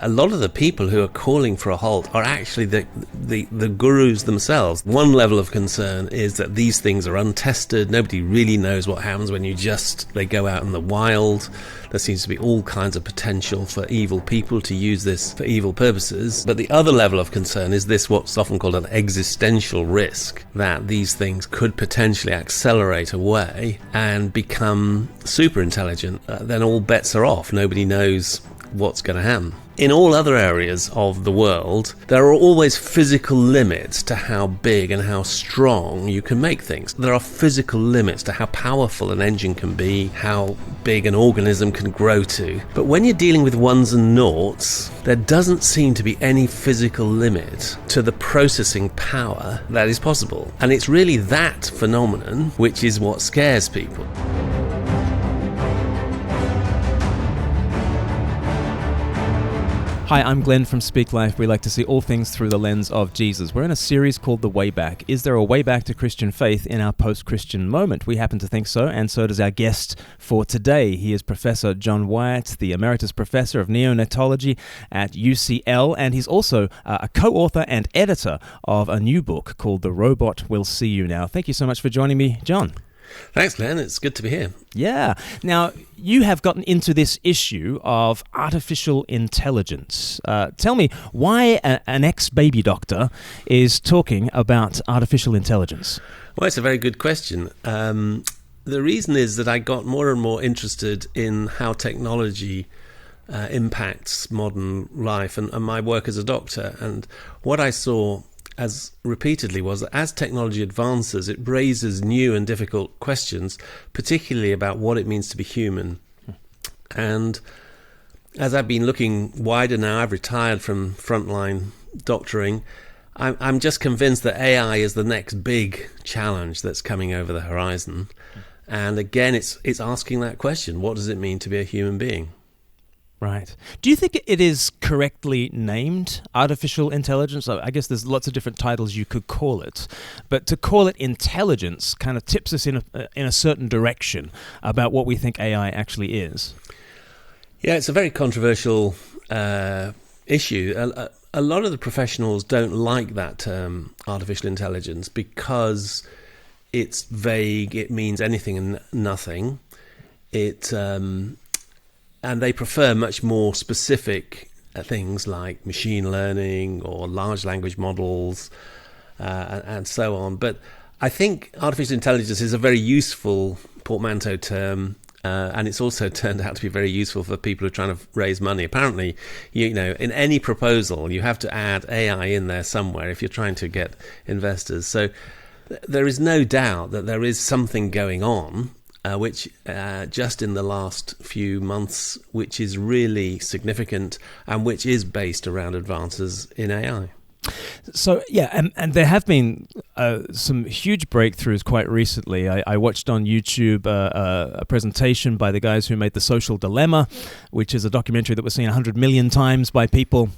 A lot of the people who are calling for a halt are actually the gurus themselves. One level of concern is that these things are untested. Nobody really knows what happens when they go out in the wild. There seems to be all kinds of potential for evil people to use this for evil purposes. But the other level of concern is this, what's often called an existential risk, that these things could potentially accelerate away and become super intelligent. Then all bets are off. Nobody knows what's going to happen. In all other areas of the world, there are always physical limits to how big and how strong you can make things. There are physical limits to how powerful an engine can be, how big an organism can grow to. But when you're dealing with ones and noughts, there doesn't seem to be any physical limit to the processing power that is possible. And it's really that phenomenon which is what scares people. Hi, I'm Glenn from Speak Life. We like to see all things through the lens of Jesus. We're in a series called The Way Back. Is there a way back to Christian faith in our post-Christian moment? We happen to think so, and so does our guest for today. He is Professor John Wyatt, the Emeritus Professor of Neonatology at UCL, and he's also a co-author and editor of a new book called The Robot Will See You Now. Thank you so much for joining me, John. Thanks, Glenn. It's good to be here. Yeah. Now, you have gotten into this issue of artificial intelligence. Tell me why an ex-baby doctor is talking about artificial intelligence. Well, it's a very good question. The reason is that I got more and more interested in how technology impacts modern life and my work as a doctor. And what I saw as repeatedly was that as technology advances, it raises new and difficult questions, particularly about what it means to be human. And as I've been looking wider now, I've retired from frontline doctoring, I'm just convinced that AI is the next big challenge that's coming over the horizon. And again, it's asking that question, what does it mean to be a human being? Right. Do you think it is correctly named artificial intelligence? I guess there's lots of different titles you could call it, but to call it intelligence kind of tips us in a certain direction about what we think AI actually is. Yeah, it's a very controversial issue. A lot of the professionals don't like that term, artificial intelligence, because it's vague, it means anything and nothing. And they prefer much more specific things like machine learning or large language models and so on. But I think artificial intelligence is a very useful portmanteau term, and it's also turned out to be very useful for people who are trying to raise money. Apparently, in any proposal, you have to add AI in there somewhere if you're trying to get investors. So there is no doubt that there is something going on which just in the last few months, which is really significant and which is based around advances in AI. So, yeah, and there have been some huge breakthroughs quite recently. I watched on YouTube a presentation by the guys who made The Social Dilemma, which is a documentary that was seen 100 million times by people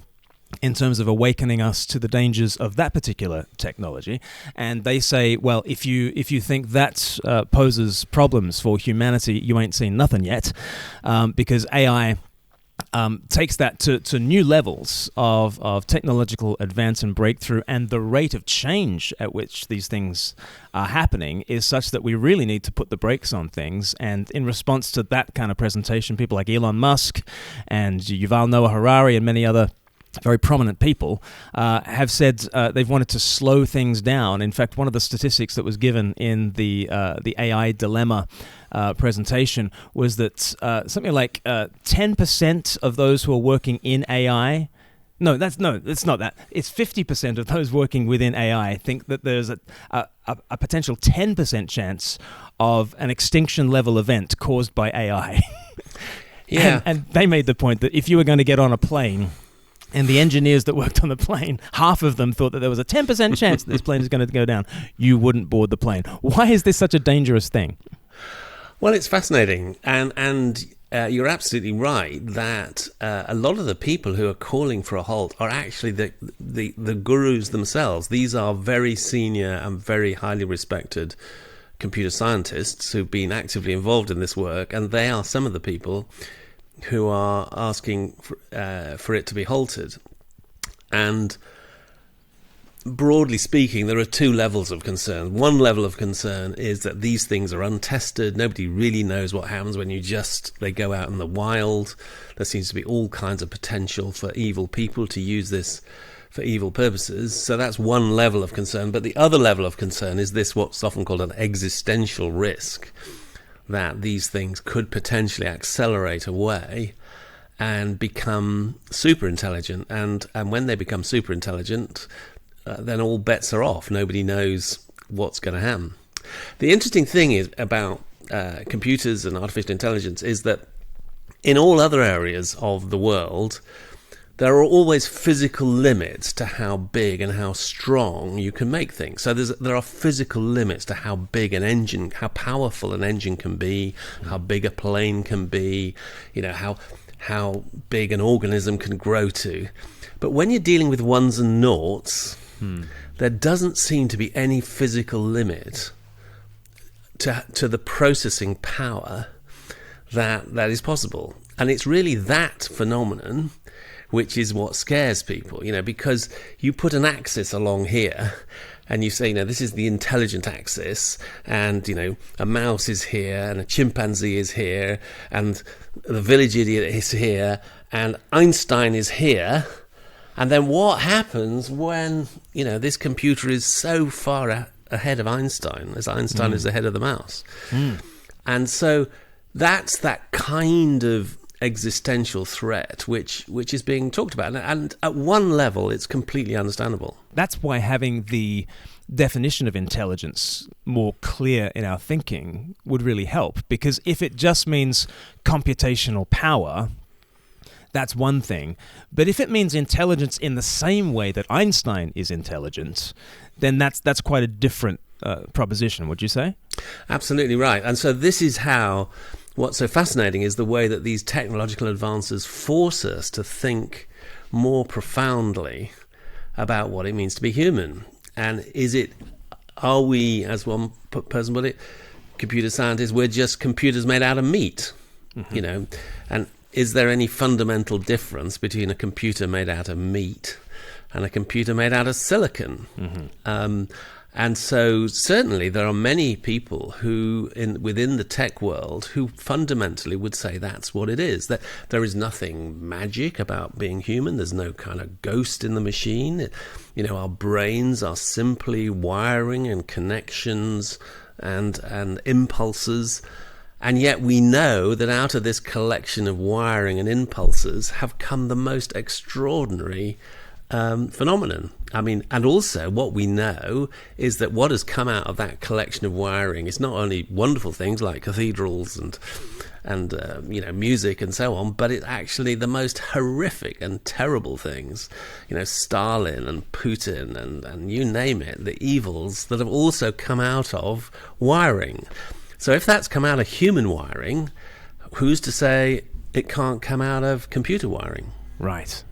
in terms of awakening us to the dangers of that particular technology. And they say, well, if you think that poses problems for humanity, you ain't seen nothing yet, because AI takes that to new levels of technological advance and breakthrough, and the rate of change at which these things are happening is such that we really need to put the brakes on things. And in response to that kind of presentation, people like Elon Musk and Yuval Noah Harari and many other very prominent people have said they've wanted to slow things down. In fact, one of the statistics that was given in the AI dilemma presentation was that something like 10% of those who are working in AI. It's not that. It's 50% of those working within AI think that there's a potential 10% chance of an extinction level event caused by AI. Yeah, and they made the point that if you were going to get on a plane, and the engineers that worked on the plane, half of them thought that there was a 10% chance that this plane is going to go down, you wouldn't board the plane. Why is this such a dangerous thing? Well, it's fascinating. And you're absolutely right that a lot of the people who are calling for a halt are actually the gurus themselves. These are very senior and very highly respected computer scientists who've been actively involved in this work. And they are some of the people who are asking for it to be halted. And broadly speaking, there are two levels of concern. One level of concern is that these things are untested. Nobody really knows what happens when they go out in the wild. There seems to be all kinds of potential for evil people to use this for evil purposes. So that's one level of concern. But the other level of concern is this, what's often called an existential risk, that these things could potentially accelerate away and become super intelligent. And when they become super intelligent, then all bets are off. Nobody knows what's going to happen. The interesting thing is about computers and artificial intelligence is that in all other areas of the world, there are always physical limits to how big and how strong you can make things. So there are physical limits to how big an engine, how powerful an engine can be, how big a plane can be, how big an organism can grow to. But when you're dealing with ones and noughts, there doesn't seem to be any physical limit to the processing power that is possible. And it's really that phenomenon which is what scares people, because you put an axis along here and you say, this is the intelligent axis, and, a mouse is here, and a chimpanzee is here, and the village idiot is here, and Einstein is here. And then what happens when, this computer is so far ahead of Einstein, as Einstein is ahead of the mouse? And so that's that kind of existential threat which is being talked about. And at one level, it's completely understandable. That's why having the definition of intelligence more clear in our thinking would really help. Because if it just means computational power, that's one thing. But if it means intelligence in the same way that Einstein is intelligent, then that's quite a different proposition, would you say? Absolutely right. And so this is how what's so fascinating is the way that these technological advances force us to think more profoundly about what it means to be human. And are we, as one person put it, computer scientists, we're just computers made out of meat, and is there any fundamental difference between a computer made out of meat and a computer made out of silicon? And so certainly there are many people who within the tech world who fundamentally would say that's what it is, that there is nothing magic about being human. There's no kind of ghost in the machine. Our brains are simply wiring and connections and impulses. And yet we know that out of this collection of wiring and impulses have come the most extraordinary phenomenon. And also what we know is that what has come out of that collection of wiring is not only wonderful things like cathedrals and music and so on, but it's actually the most horrific and terrible things. Stalin and Putin and you name it, the evils that have also come out of wiring. So if that's come out of human wiring, who's to say it can't come out of computer wiring? Right.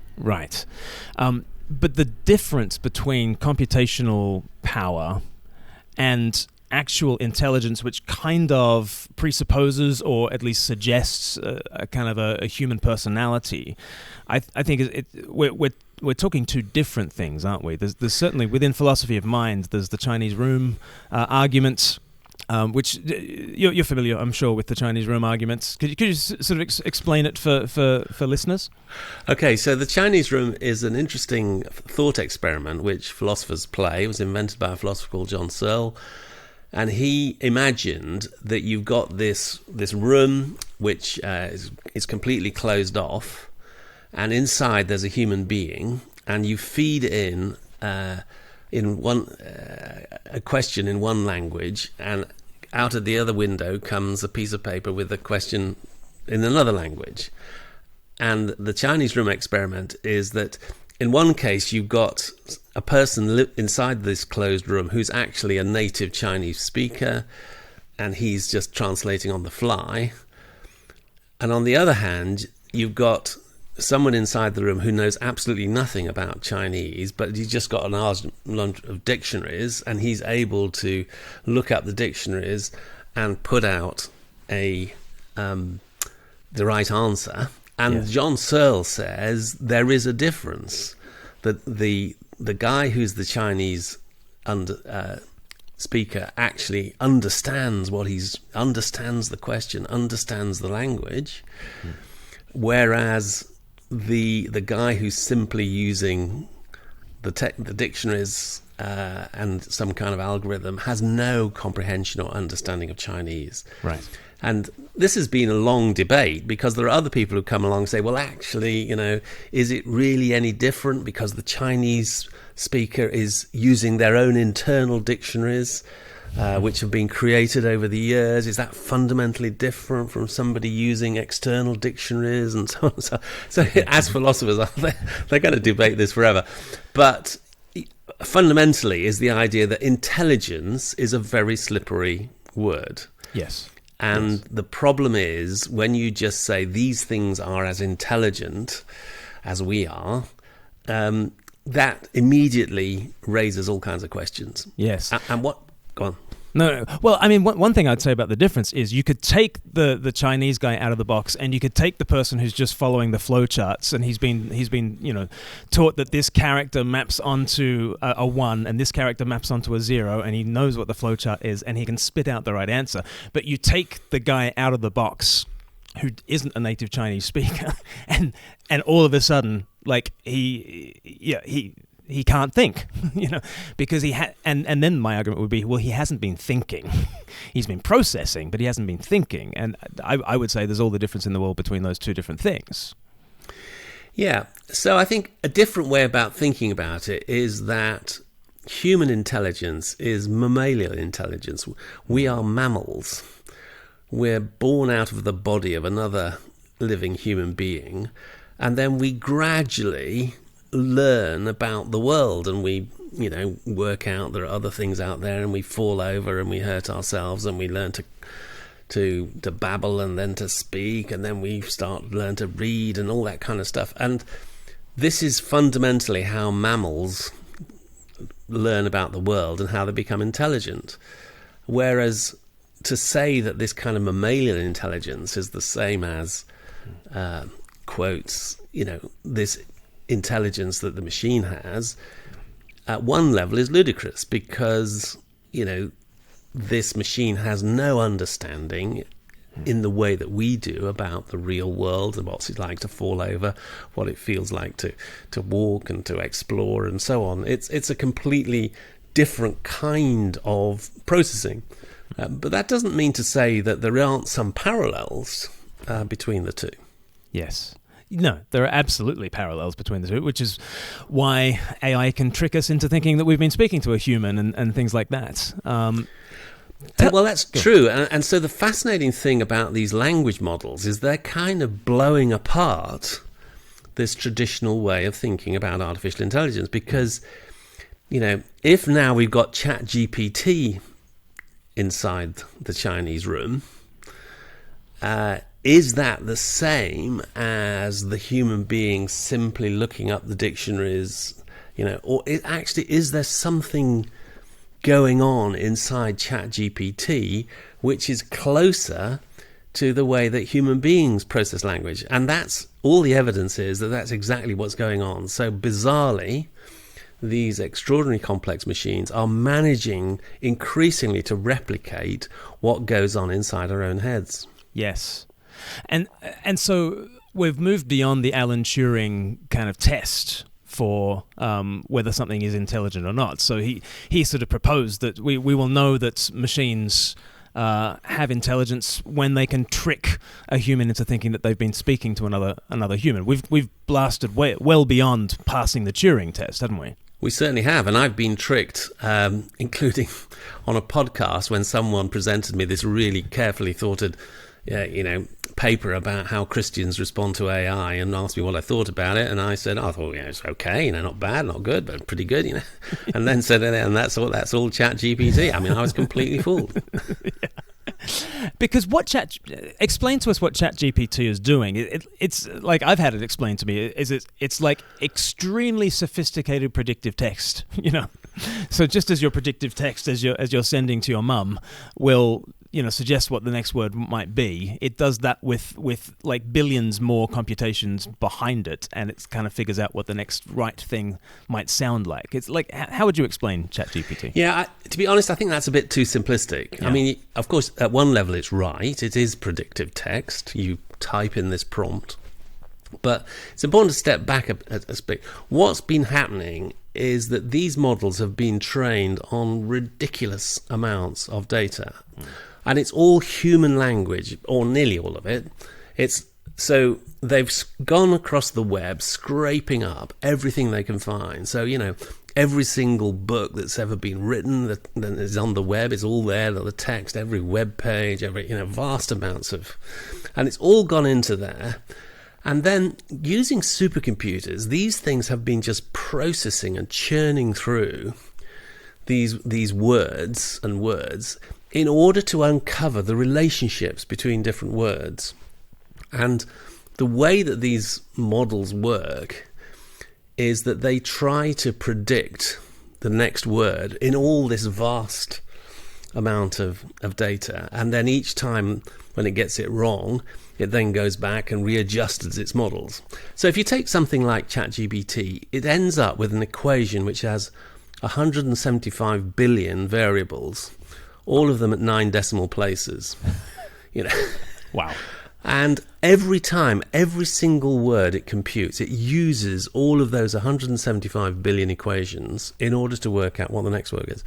But the difference between computational power and actual intelligence, which kind of presupposes or at least suggests a kind of a human personality, I think we're talking two different things, aren't we? There's certainly within philosophy of mind, there's the Chinese room argument. Which you're familiar, I'm sure, with the Chinese room arguments. Could you sort of explain it for listeners? Okay, so the Chinese room is an interesting thought experiment which philosophers play. It was invented by a philosopher called John Searle, and he imagined that you've got this room which is completely closed off, and inside there's a human being, and you feed in a question in one language, and out of the other window comes a piece of paper with a question in another language. And the Chinese room experiment is that in one case you've got a person inside this closed room who's actually a native Chinese speaker, and he's just translating on the fly. And on the other hand, you've got someone inside the room who knows absolutely nothing about Chinese, but he's just got an arsenal of dictionaries, and he's able to look up the dictionaries and put out the right answer. And Yes. John Searle says there is a difference, that the guy who's the Chinese speaker actually understands understands the question, understands the language, whereas the guy who's simply using the dictionaries and some kind of algorithm has no comprehension or understanding of Chinese. Right. And this has been a long debate, because there are other people who come along and say, well, actually, is it really any different because the Chinese speaker is using their own internal dictionaries, which have been created over the years? Is that fundamentally different from somebody using external dictionaries and so on? So as philosophers, they're going to debate this forever. But fundamentally is the idea that intelligence is a very slippery word. Yes. And the problem is when you just say these things are as intelligent as we are, that immediately raises all kinds of questions. Yes. And what? Go on. No. Well, I mean, one thing I'd say about the difference is you could take the Chinese guy out of the box, and you could take the person who's just following the flowcharts, and he's been taught that this character maps onto a 1 and this character maps onto a 0, and he knows what the flowchart is, and he can spit out the right answer. But you take the guy out of the box who isn't a native Chinese speaker, and all of a sudden, like he can't think, because and then my argument would be, well, he hasn't been thinking. He's been processing, but he hasn't been thinking. And I would say there's all the difference in the world between those two different things. Yeah. So I think a different way about thinking about it is that human intelligence is mammalian intelligence. We are mammals. We're born out of the body of another living human being, and then we gradually learn about the world, and we work out there are other things out there, and we fall over and we hurt ourselves, and we learn to babble, and then to speak, and then we learn to read and all that kind of stuff. And this is fundamentally how mammals learn about the world and how they become intelligent. Whereas to say that this kind of mammalian intelligence is the same as quotes this intelligence that the machine has, at one level is ludicrous, because this machine has no understanding in the way that we do about the real world, and what's it like to fall over, what it feels like to walk and to explore and so on. It's a completely different kind of processing, but that doesn't mean to say that there aren't some parallels between the two. Yes. No, there are absolutely parallels between the two, which is why AI can trick us into thinking that we've been speaking to a human and things like that. Well, that's true. And so the fascinating thing about these language models is they're kind of blowing apart this traditional way of thinking about artificial intelligence, because, if now we've got ChatGPT inside the Chinese room, is that the same as the human being simply looking up the dictionaries, or is there something going on inside ChatGPT which is closer to the way that human beings process language? And that's all the evidence is that that's exactly what's going on. So bizarrely, these extraordinarily complex machines are managing increasingly to replicate what goes on inside our own heads. Yes. And so we've moved beyond the Alan Turing kind of test for whether something is intelligent or not. So he sort of proposed that we will know that machines have intelligence when they can trick a human into thinking that they've been speaking to another human. We've blasted well beyond passing the Turing test, haven't we? We certainly have, and I've been tricked, including on a podcast when someone presented me this really carefully thoughted paper about how Christians respond to AI, and asked me what I thought about it, and I said, I thought it's okay, not bad, not good, but pretty good, and then said, and that's all ChatGPT. I mean, I was completely fooled. Yeah. Because explain to us what ChatGPT is doing. It's like, I've had it explained to me. It's like extremely sophisticated predictive text. So just as your predictive text as you're sending to your mum will suggest what the next word might be, it does that with like billions more computations behind it, and it kind of figures out what the next right thing might sound like. It's like, how would you explain ChatGPT? Yeah, to be honest, I think that's a bit too simplistic. Yeah. I mean, of course, at one level it's right. It is predictive text. You type in this prompt. But it's important to step back a bit. What's been happening is that these models have been trained on ridiculous amounts of data. And it's all human language, or nearly all of it. So they've gone across the web, scraping up everything they can find. So, every single book that's ever been written that is on the web is all there, the text, every web page, vast amounts of... And it's all gone into there. And then, using supercomputers, these things have been just processing and churning through these words in order to uncover the relationships between different words. And the way that these models work is that they try to predict the next word in all this vast amount of data. And then each time when it gets it wrong, it then goes back and readjusts its models. So if you take something like ChatGPT, it ends up with an equation which has 175 billion variables, all of them at 9 decimal places. Wow. And every time, every single word it computes, it uses all of those 175 billion equations in order to work out what the next word is.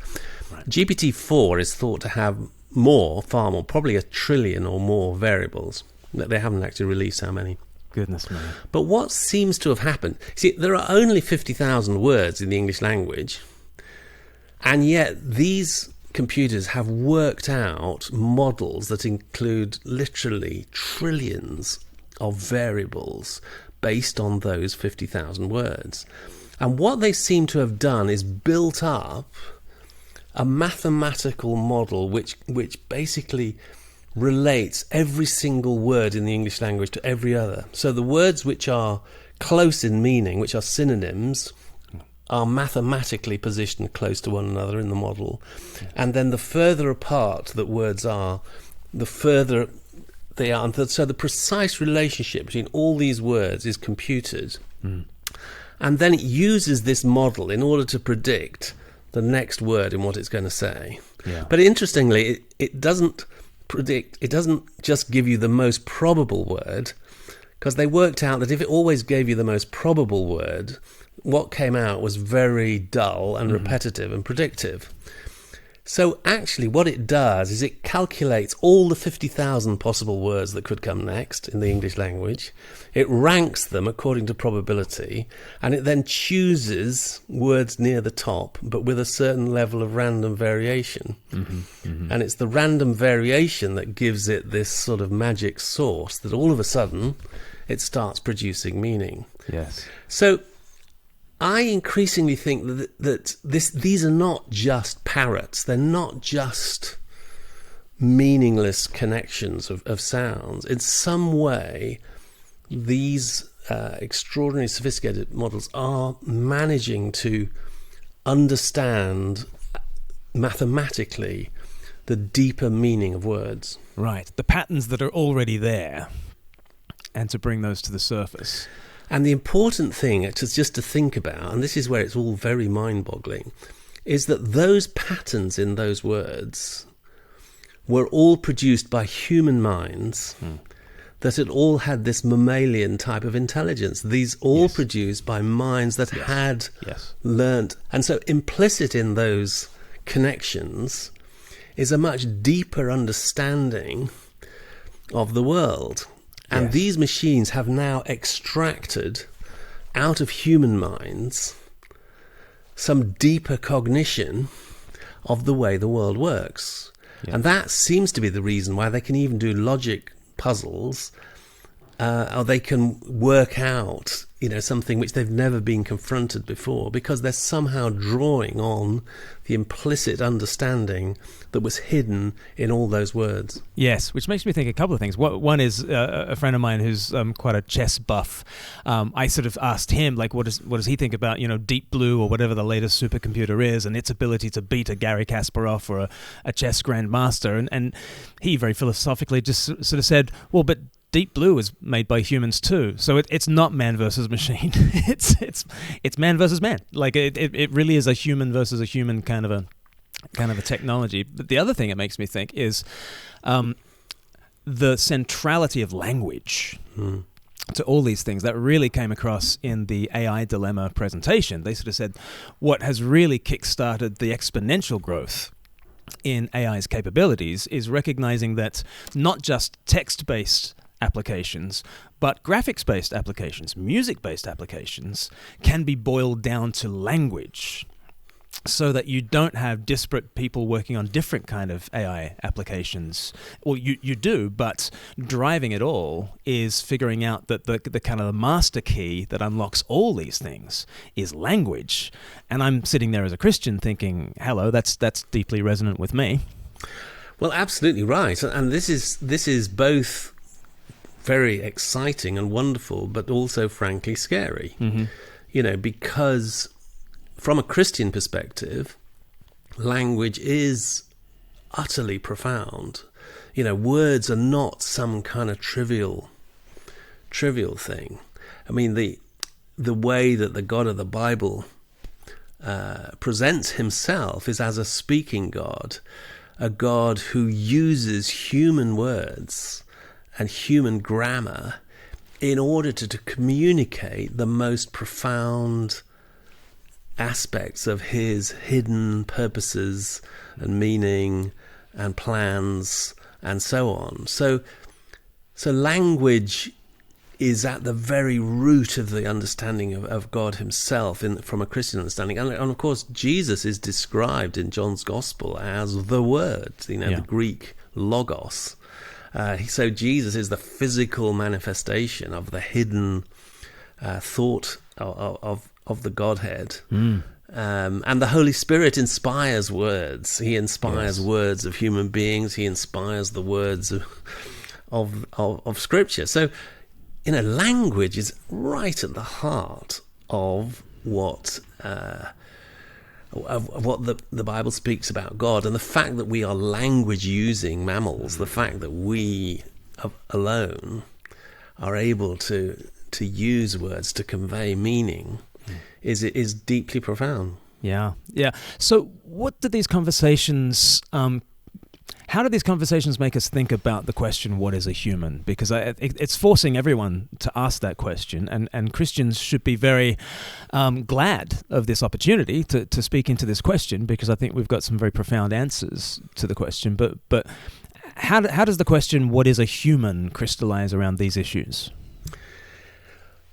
Right. GPT-4 is thought to have far more, probably 1 trillion or more variables. They haven't actually released how many. Goodness me. But what seems to have happened... See, there are only 50,000 words in the English language, and yet these computers have worked out models that include literally trillions of variables based on those 50,000 words. And what they seem to have done is built up a mathematical model which basically relates every single word in the English language to every other. So the words which are close in meaning, which are synonyms, are mathematically positioned close to one another in the model. And then the further apart that words are, the further they are. And so the precise relationship between all these words is computed. And then it uses this model in order to predict the next word in what it's going to say. Yeah. But interestingly, it doesn't predict, it doesn't just give you the most probable word, because they worked out that if it always gave you the most probable word, what came out was very dull and repetitive and predictive. So actually what it does is it calculates all the 50,000 possible words that could come next in the English language. It ranks them according to probability, and it then chooses words near the top, but with a certain level of random variation. And it's the random variation that gives it this sort of magic sauce that all of a sudden it starts producing meaning. Yes. So I increasingly think that these are not just parrots. They're not just meaningless connections of sounds. In some way, these extraordinarily sophisticated models are managing to understand mathematically the deeper meaning of words. Right. The patterns that are already there, and to bring those to the surface. And the important thing just to think about, and this is where it's all very mind-boggling, is that those patterns in those words were all produced by human minds that had all had this mammalian type of intelligence. These all produced by minds that had learnt. And so implicit in those connections is a much deeper understanding of the world. And these machines have now extracted out of human minds some deeper cognition of the way the world works. And that seems to be the reason why they can even do logic puzzles, or they can work out something which they've never been confronted before, because they're somehow drawing on the implicit understanding that was hidden in all those words. Yes, which makes me think a couple of things. One is a friend of mine who's quite a chess buff. I sort of asked him, like, what does he think about, Deep Blue or whatever the latest supercomputer is, and its ability to beat a Garry Kasparov or a chess grandmaster. And he very philosophically just sort of said, well, but Deep Blue is made by humans too, so it's not man versus machine. it's man versus man. Like it really is a human versus a human kind of a technology. But the other thing it makes me think is the centrality of language to all these things that really came across in the AI dilemma presentation. They sort of said what has really kickstarted the exponential growth in AI's capabilities is recognizing that not just text-based applications, but graphics-based applications, music-based applications can be boiled down to language, so that you don't have disparate people working on different kind of AI applications. Well, you do, but driving it all is figuring out that the kind of the master key that unlocks all these things is language. And I'm sitting there as a Christian thinking, hello, that's deeply resonant with me. Well, absolutely right. And this is both very exciting and wonderful, but also frankly scary. Because from a Christian perspective, language is utterly profound. Words are not some kind of trivial thing. I mean, the way that the God of the Bible presents himself is as a speaking God, a God who uses human words and human grammar in order to communicate the most profound aspects of his hidden purposes and meaning and plans and so on. So language is at the very root of the understanding of God himself from a Christian understanding. And of course, Jesus is described in John's Gospel as the Word, the Greek logos. So Jesus is the physical manifestation of the hidden thought of the Godhead. And the Holy Spirit inspires words. He inspires words of human beings. He inspires the words of Scripture. So, language is right at the heart of what the Bible speaks about God, and the fact that we are language-using mammals, the fact that we alone are able to use words to convey meaning, is deeply profound. Yeah. So, what do these conversations? How do these conversations make us think about the question, what is a human? Because it's forcing everyone to ask that question, and Christians should be very glad of this opportunity to speak into this question, because I think we've got some very profound answers to the question. But how does the question, what is a human, crystallize around these issues?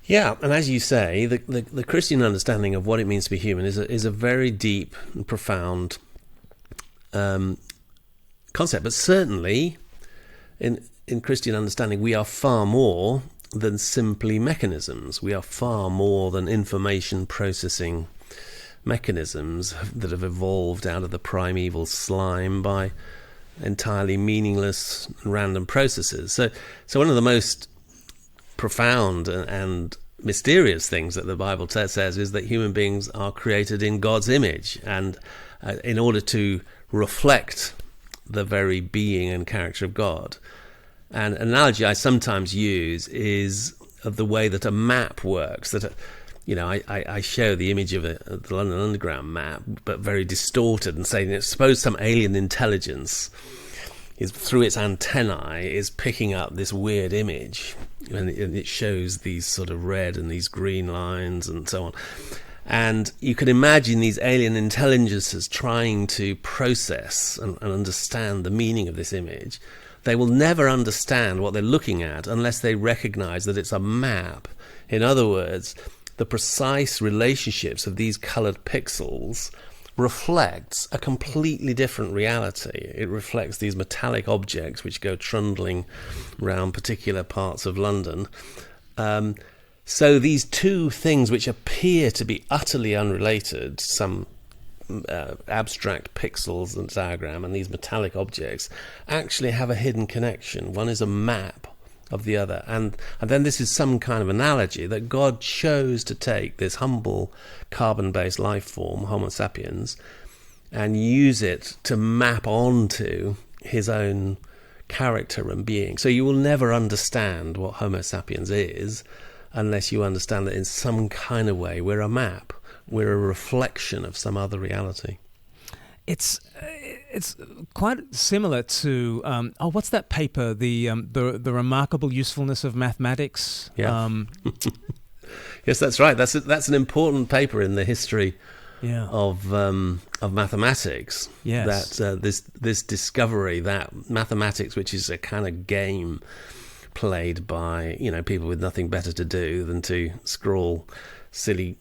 Yeah, and as you say, the Christian understanding of what it means to be human is a very deep and profound concept. But certainly, in Christian understanding, we are far more than simply mechanisms. We are far more than information processing mechanisms that have evolved out of the primeval slime by entirely meaningless and random processes. So one of the most profound and mysterious things that the Bible says is that human beings are created in God's image, and in order to reflect the very being and character of God. And an analogy I sometimes use is of the way that a map works. That I show the image of the London Underground map, but very distorted, and say, suppose some alien intelligence is through its antennae is picking up this weird image, and it shows these sort of red and these green lines and so on. And you can imagine these alien intelligences trying to process and understand the meaning of this image. They will never understand what they're looking at unless they recognize that it's a map. In other words, the precise relationships of these colored pixels reflects a completely different reality. It reflects these metallic objects which go trundling around particular parts of London. So these two things which appear to be utterly unrelated, some abstract pixels and diagram and these metallic objects, actually have a hidden connection. One is a map of the other. And then this is some kind of analogy that God chose to take this humble carbon-based life form, Homo sapiens, and use it to map onto his own character and being. So you will never understand what Homo sapiens is unless you understand that in some kind of way we're a map. We're a reflection of some other reality. It's quite similar to what's that paper? The remarkable usefulness of mathematics. Yeah. Yes, that's right. That's an important paper in the history of mathematics. Yes. That this discovery that mathematics, which is a kind of game played by people with nothing better to do than to scrawl silly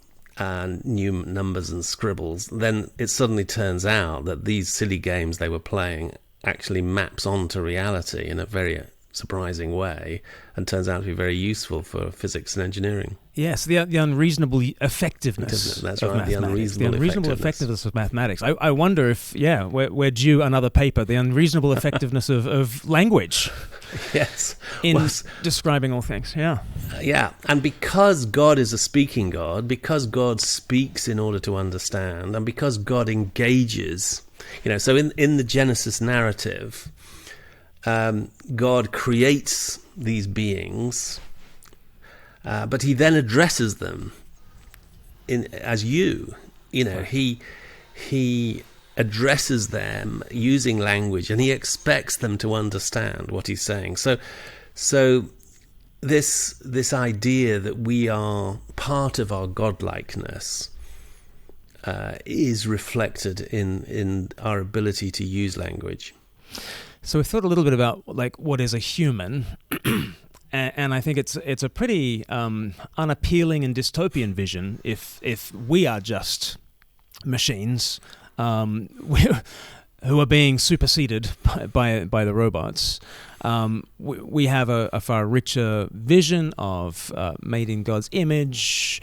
new numbers and scribbles, then it suddenly turns out that these silly games they were playing actually maps onto reality in a very surprising way and turns out to be very useful for physics and engineering. Yes, the unreasonable effectiveness That's of right, mathematics. the unreasonable effectiveness of mathematics. I wonder if, we're due another paper, the unreasonable effectiveness of language. Yes. In describing all things, yeah. Yeah, and because God is a speaking God, because God speaks in order to understand, and because God engages, so in the Genesis narrative, God creates these beings, but he then addresses them as you. He addresses them using language, and he expects them to understand what he's saying. So this idea that we are part of our godlikeness is reflected in our ability to use language. So we've thought a little bit about what is a human, and I think it's a pretty unappealing and dystopian vision if we are just machines who are being superseded by the robots. We have a far richer vision of made in God's image,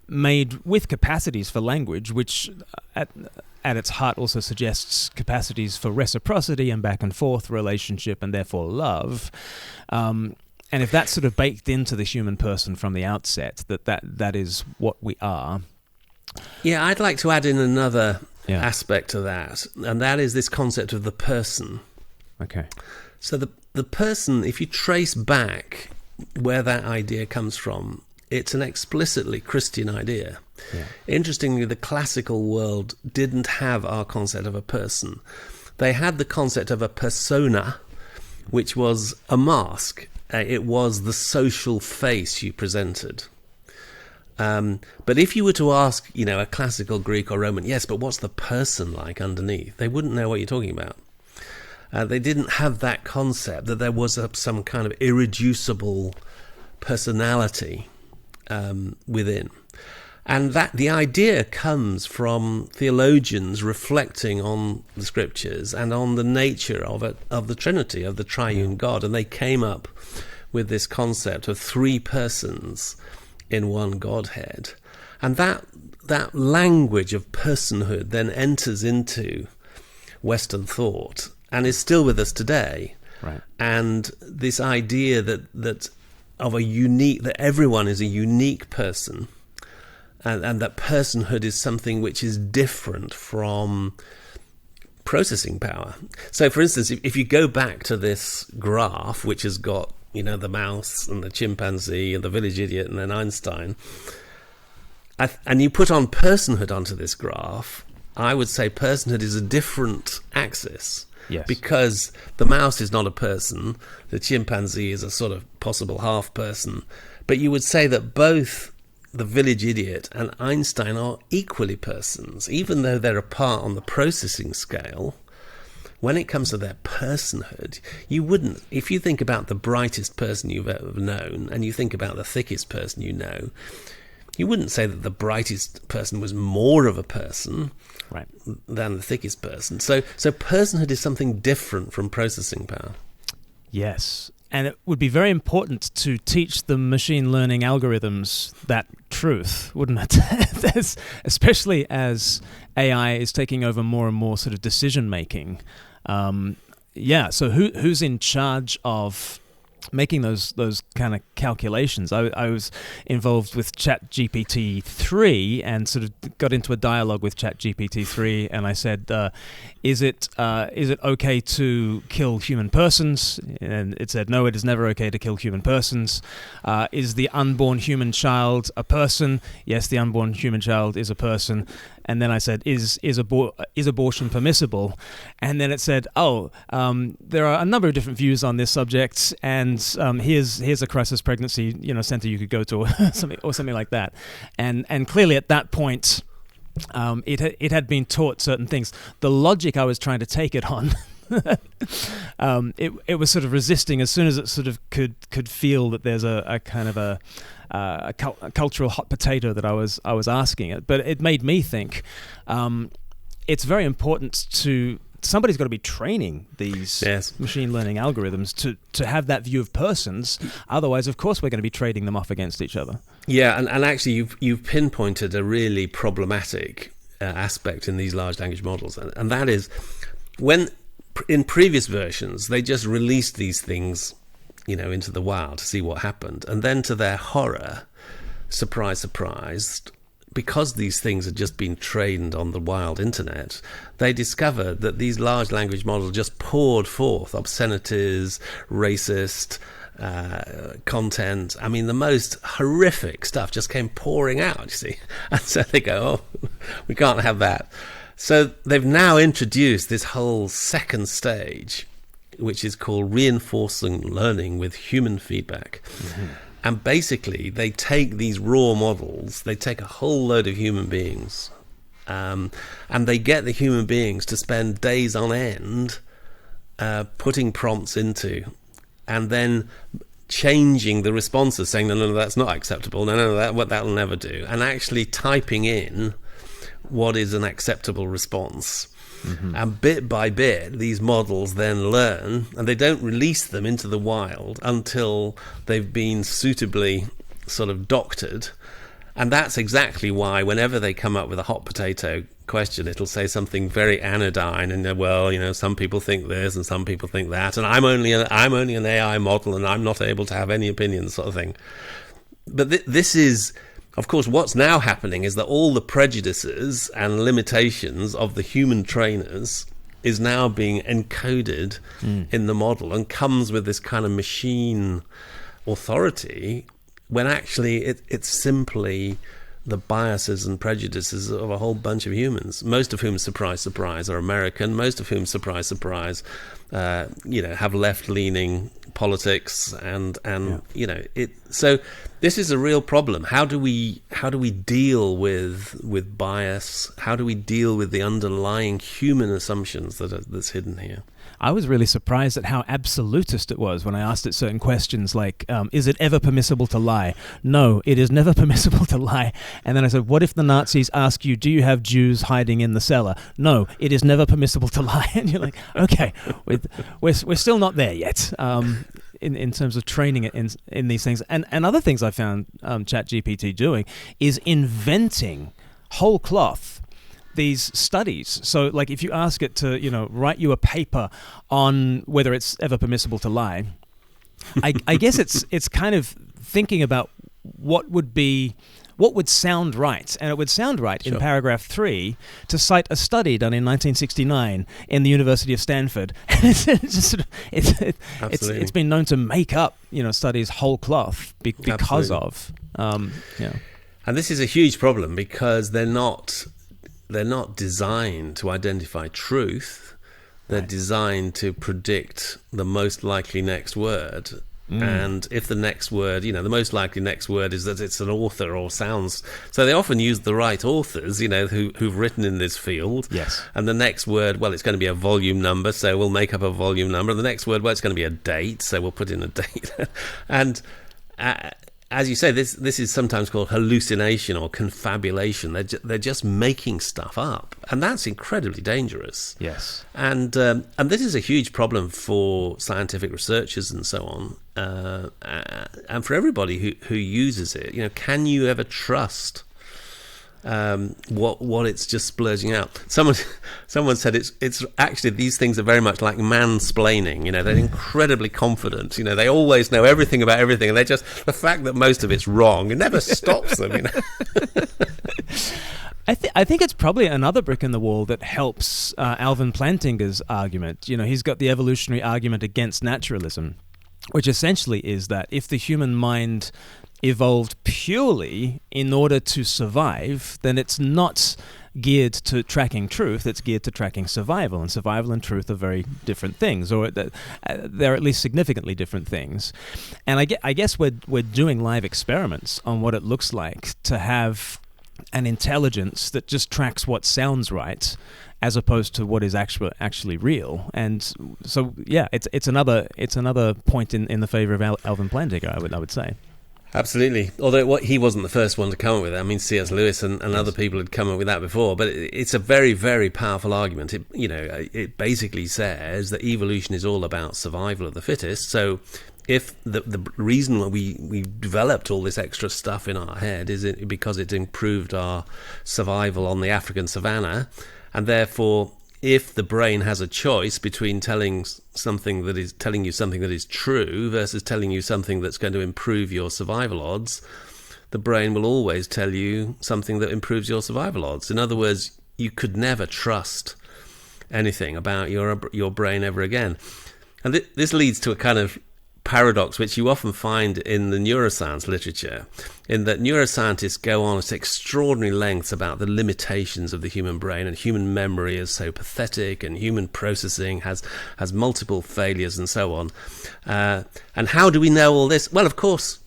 made with capacities for language, which at its heart also suggests capacities for reciprocity and back and forth relationship and therefore love. And if that's sort of baked into the human person from the outset, that is what we are. Yeah, I'd like to add in another aspect to that, and that is this concept of the person. Okay. So the person, if you trace back where that idea comes from, it's an explicitly Christian idea. Yeah. Interestingly, the classical world didn't have our concept of a person. They had the concept of a persona, which was a mask. It was the social face you presented. But if you were to ask, a classical Greek or Roman, yes, but what's the person like underneath? They wouldn't know what you're talking about. They didn't have that concept that there was some kind of irreducible personality within. And that the idea comes from theologians reflecting on the scriptures and on the nature of the Trinity, of the triune God. And they came up with this concept of three persons in one Godhead. And that language of personhood then enters into Western thought and is still with us today. Right. And this idea that everyone is a unique person, and that personhood is something which is different from processing power. So, for instance, if you go back to this graph, which has got the mouse and the chimpanzee and the village idiot and then Einstein, and you put on personhood onto this graph, I would say personhood is a different axis. Yes. Because the mouse is not a person, the chimpanzee is a sort of possible half person, but you would say that both the village idiot and Einstein are equally persons, even though they're apart on the processing scale. When it comes to their personhood, you wouldn't, if you think about the brightest person you've ever known and you think about the thickest person you know, you wouldn't say that the brightest person was more of a person than the thickest person. So personhood is something different from processing power. Yes. and it would be very important to teach the machine learning algorithms that truth, wouldn't it? Especially as AI is taking over more and more sort of decision making. So who's in charge of making those kind of calculations? I was involved with ChatGPT 3 and sort of got into a dialogue with ChatGPT 3, and I said, is it okay to kill human persons? And it said, no, it is never okay to kill human persons. Is the unborn human child a person? Yes, the unborn human child is a person. And then I said, is abortion permissible? And then it said, there are a number of different views on this subject, and here's a crisis pregnancy center you could go to, or something like that. And clearly at that point, it had been taught certain things. The logic I was trying to take it on, it was sort of resisting as soon as it sort of could feel that there's a kind of a cultural hot potato that I was asking it. But it made me think it's very important somebody's got to be training these machine learning algorithms to have that view of persons. Otherwise, of course, we're going to be trading them off against each other. Yeah, and actually you've pinpointed a really problematic aspect in these large language models, and that is when in previous versions they just released these things into the wild to see what happened, and then to their horror, surprise, because these things had just been trained on the wild internet, they discovered that these large language models just poured forth obscenities, racist content. I mean, the most horrific stuff just came pouring out, you see. And so they go, we can't have that. So they've now introduced this whole second stage, which is called reinforcing learning with human feedback. Mm-hmm. And basically, they take these raw models, they take a whole load of human beings, and they get the human beings to spend days on end putting prompts into, and then changing the responses, saying, no, that's not acceptable, no, that'll never do, and actually typing in what is an acceptable response. Mm-hmm. And bit by bit, these models then learn, and they don't release them into the wild until they've been suitably sort of doctored. And that's exactly why whenever they come up with a hot potato question, it'll say something very anodyne, and some people think this and some people think that, and I'm only an AI model and I'm not able to have any opinions, sort of thing. But this is, of course, what's now happening is that all the prejudices and limitations of the human trainers is now being encoded in the model and comes with this kind of machine authority, when actually it's simply the biases and prejudices of a whole bunch of humans, most of whom, surprise, are American, most of whom, surprise, have left-leaning politics, and it. So this is a real problem. How do we deal with bias? How do we deal with the underlying human assumptions that's hidden here? I was really surprised at how absolutist it was when I asked it certain questions like, is it ever permissible to lie? No, it is never permissible to lie. And then I said, what if the Nazis ask you, do you have Jews hiding in the cellar? No, it is never permissible to lie. And you're like, okay, we're still not there yet in terms of training it in these things. And other things I found ChatGPT doing is inventing whole cloth these studies. So like if you ask it to, write you a paper on whether it's ever permissible to lie, I guess it's kind of thinking about what would sound right. And it would sound right in paragraph 3 to cite a study done in 1969 in the University of Stanford. It's been known to make up, studies whole cloth because of. And this is a huge problem because they're not designed to identify truth. They're designed to predict the most likely next word. And if the next word, the most likely next word is that it's an author or sounds. So they often use the right authors, who've written in this field. Yes. And the next word, well, it's going to be a volume number, so we'll make up a volume number. And the next word, well, it's going to be a date, so we'll put in a date. And as you say, this is sometimes called hallucination or confabulation. They're just making stuff up, and that's incredibly dangerous. Yes, and this is a huge problem for scientific researchers and so on, and for everybody who uses it. Can you ever trust what it's just splurging out? Someone said it's actually, these things are very much like mansplaining. They're incredibly confident. They always know everything about everything, and the fact that most of it's wrong, it never stops them. I think it's probably another brick in the wall that helps Alvin Plantinga's argument. He's got the evolutionary argument against naturalism, which essentially is that if the human mind evolved purely in order to survive, then it's not geared to tracking truth, it's geared to tracking survival, and survival and truth are very different things, or they're at least significantly different things. And I guess we're doing live experiments on what it looks like to have an intelligence that just tracks what sounds right, as opposed to what is actually real. And so, yeah, it's another point in the favor of Alvin Plantinga, I would say. Absolutely. Although he wasn't the first one to come up with it. I mean, C.S. Lewis and other people had come up with that before. But it's a very, very powerful argument. It basically says that evolution is all about survival of the fittest. So if the reason why we developed all this extra stuff in our head is because it improved our survival on the African savannah, and therefore, if the brain has a choice between telling you something that is true versus telling you something that's going to improve your survival odds, the brain will always tell you something that improves your survival odds. In other words, you could never trust anything about your brain ever again. And this leads to a kind of paradox which you often find in the neuroscience literature, in that neuroscientists go on at extraordinary lengths about the limitations of the human brain, and human memory is so pathetic, and human processing has multiple failures and so on. And how do we know all this? Well, of course,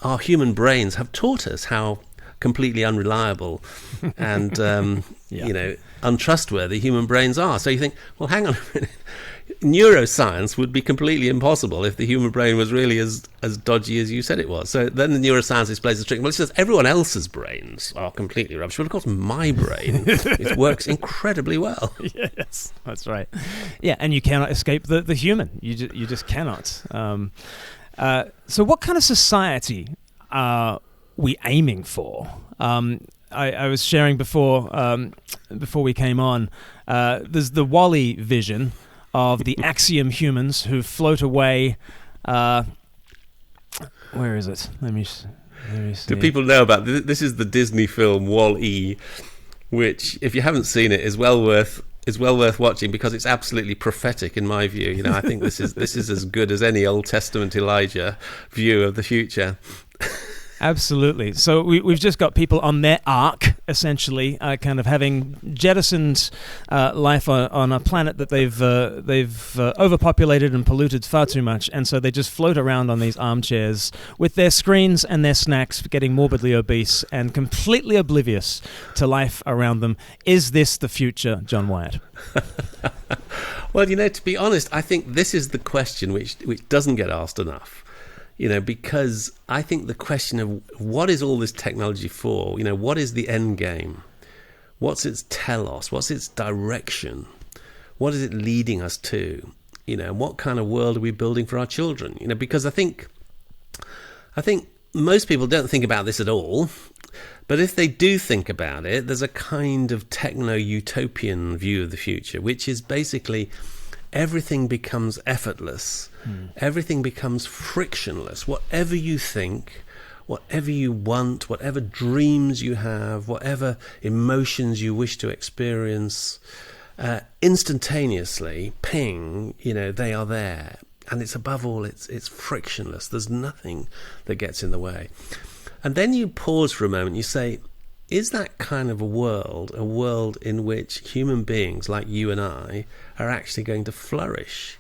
our human brains have taught us how completely unreliable and untrustworthy human brains are. So you think, well, hang on a minute. Neuroscience would be completely impossible if the human brain was really as dodgy as you said it was. So then the neuroscientist plays the trick. Well, it says everyone else's brains are completely rubbish, but of course my brain, it works incredibly well. Yes, that's right. Yeah, and you cannot escape the human. You just cannot. So what kind of society are we aiming for? I was sharing before we came on. There's the Wall-E vision of the axiom humans who float away. Where is it? Let me see. Do people know about this? This is the Disney film Wall-E, which, if you haven't seen it, is well worth watching, because it's absolutely prophetic in my view. I think this is as good as any Old Testament Elijah view of the future. Absolutely. So we've just got people on their ark, essentially, kind of having jettisoned life on a planet that they've overpopulated and polluted far too much, and so they just float around on these armchairs with their screens and their snacks, getting morbidly obese and completely oblivious to life around them. Is this the future, John Wyatt? Well, to be honest, I think this is the question which doesn't get asked enough. Because I think the question of what is all this technology for? What is the end game? What's its telos? What's its direction? What is it leading us to? What kind of world are we building for our children? Because I think most people don't think about this at all. But if they do think about it, there's a kind of techno-utopian view of the future, which is basically everything becomes effortless. Everything becomes frictionless. Whatever you think, whatever you want, whatever dreams you have, whatever emotions you wish to experience, instantaneously, ping, they are there. And it's above all, it's frictionless. There's nothing that gets in the way. And then you pause for a moment, you say, is that kind of a world in which human beings like you and I are actually going to flourish?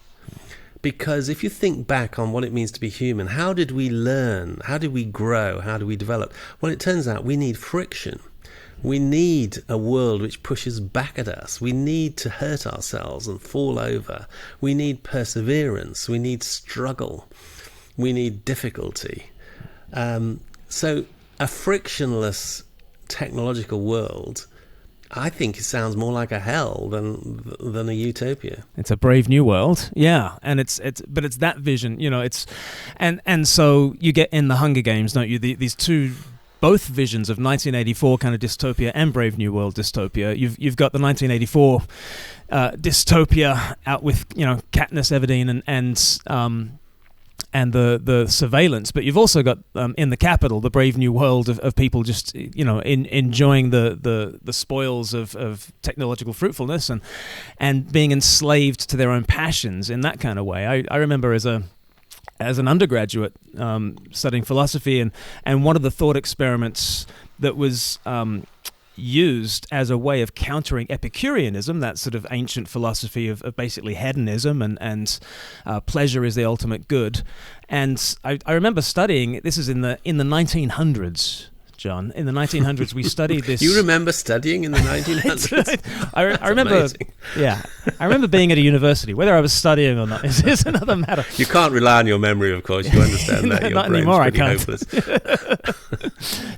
Because if you think back on what it means to be human, how did we learn? How did we grow? How do we develop? Well, it turns out we need friction. We need a world which pushes back at us. We need to hurt ourselves and fall over. We need perseverance. We need struggle. We need difficulty. So a frictionless technological world, I think it sounds more like a hell than a utopia. It's a brave new world, yeah, and it's that vision, it's, and so you get in the Hunger Games, don't you? These two, both visions of 1984 kind of dystopia and Brave New World dystopia. You've got the 1984 dystopia out with Katniss Everdeen and the surveillance, but you've also got in the capital the brave new world of people just enjoying the spoils of technological fruitfulness and being enslaved to their own passions in that kind of way. I remember as an undergraduate studying philosophy, and one of the thought experiments that was used as a way of countering Epicureanism, that sort of ancient philosophy of basically hedonism and pleasure is the ultimate good. And I remember studying, this is in the 1900s, John. In the 1900s, we studied this. You remember studying in the 1900s? I remember. Amazing. Yeah, I remember being at a university. Whether I was studying or not is another matter. You can't rely on your memory, of course. You understand that. Your not brain's anymore. pretty I can't. hopeless.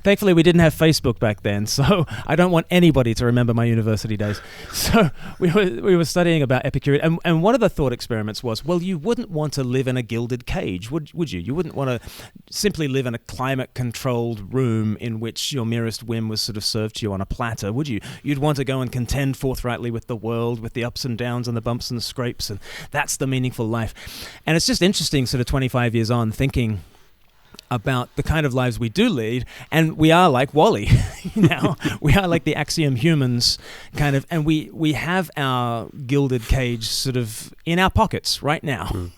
Thankfully, we didn't have Facebook back then, so I don't want anybody to remember my university days. So we were studying about Epicurean, and one of the thought experiments was, well, you wouldn't want to live in a gilded cage, would you? You wouldn't want to simply live in a climate-controlled room in which your merest whim was sort of served to you on a platter, would you? You'd want to go and contend forthrightly with the world, with the ups and downs and the bumps and the scrapes, and that's the meaningful life. And it's just interesting, sort of 25 years on, thinking about the kind of lives we do lead, and we are like Wall-E now. We are like the Axiom humans, kind of, and we have our gilded cage sort of in our pockets right now,